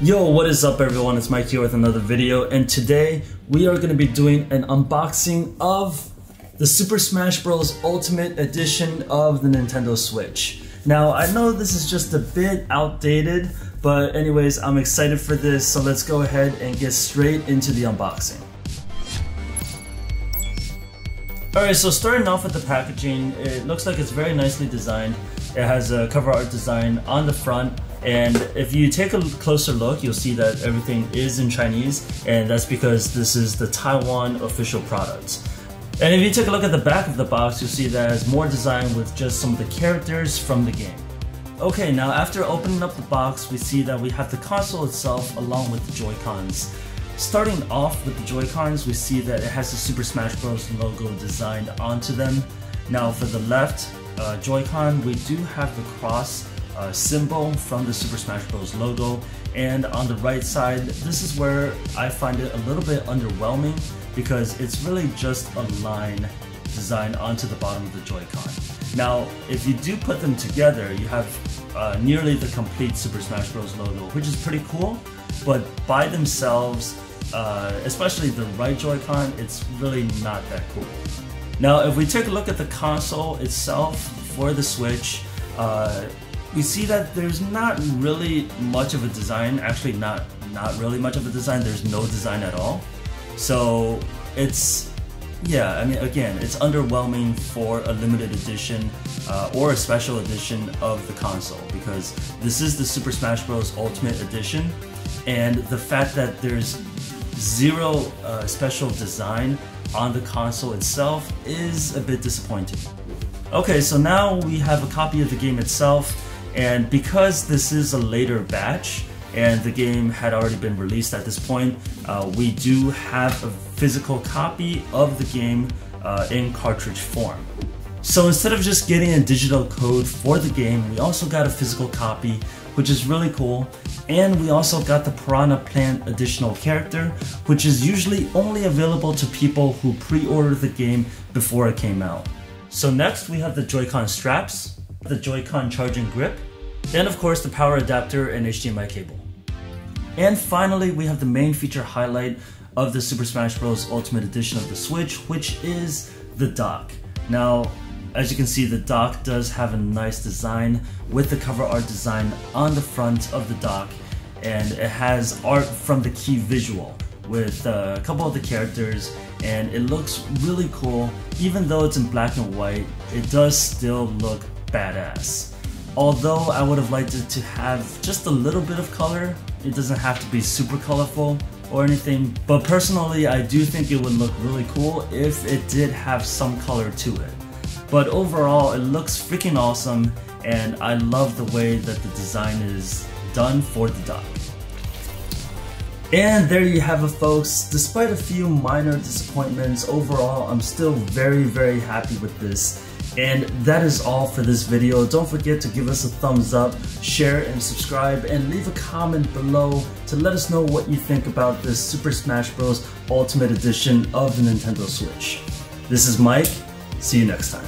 Yo, what is up everyone? It's Mike here with another video, and today we are going to be doing an unboxing of the Super Smash Bros. Ultimate Edition of the Nintendo Switch. Now, I know this is just a bit outdated, but anyways, I'm excited for this, so let's go ahead and get straight into the unboxing. Alright, so starting off with the packaging, it looks like it's very nicely designed. It has a cover art design on the front, and if you take a closer look, you'll see that everything is in Chinese, and that's because this is the Taiwan official product. And if you take a look at the back of the box, you'll see that it has more design with just some of the characters from the game. Okay, now after opening up the box, we see that we have the console itself along with the Joy-Cons. Starting off with the Joy-Cons, we see that it has the Super Smash Bros. Logo designed onto them. Now for the left Joy-Con, we do have the cross symbol from the Super Smash Bros. Logo, and on the right side, this is where I find it a little bit underwhelming because it's really just a line designed onto the bottom of the Joy-Con. Now, if you do put them together, you have nearly the complete Super Smash Bros. Logo, which is pretty cool, but by themselves, especially the right Joy-Con, it's really not that cool. Now, if we take a look at the console itself for the Switch, we see that there's not really much of a design. Actually, not really much of a design. There's no design at all. So it's, yeah, I mean, again, it's underwhelming for a limited edition or a special edition of the console, because this is the Super Smash Bros. Ultimate Edition, and the fact that there's zero special design on the console itself is a bit disappointing. Okay, so now we have a copy of the game itself, and because this is a later batch and the game had already been released at this point, we do have a physical copy of the game in cartridge form. So instead of just getting a digital code for the game, we also got a physical copy, which is really cool. And we also got the Piranha Plant additional character, which is usually only available to people who pre-ordered the game before it came out. So next we have the Joy-Con straps, the Joy-Con charging grip, and of course the power adapter and HDMI cable. And finally we have the main feature highlight of the Super Smash Bros. Ultimate Edition of the Switch, which is the dock. Now, as you can see, the dock does have a nice design with the cover art design on the front of the dock, and it has art from the key visual with a couple of the characters, and it looks really cool. Even though it's in black and white, it does still look badass. Although I would have liked it to have just a little bit of color. It doesn't have to be super colorful or anything, but personally I do think it would look really cool if it did have some color to it. But overall, it looks freaking awesome, and I love the way that the design is done for the dock. And there you have it, folks. Despite a few minor disappointments, overall I'm still very happy with this. And that is all for this video. Don't forget to give us a thumbs up, share and subscribe, and leave a comment below to let us know what you think about this Super Smash Bros. Ultimate Edition of the Nintendo Switch. This is Mike. See you next time.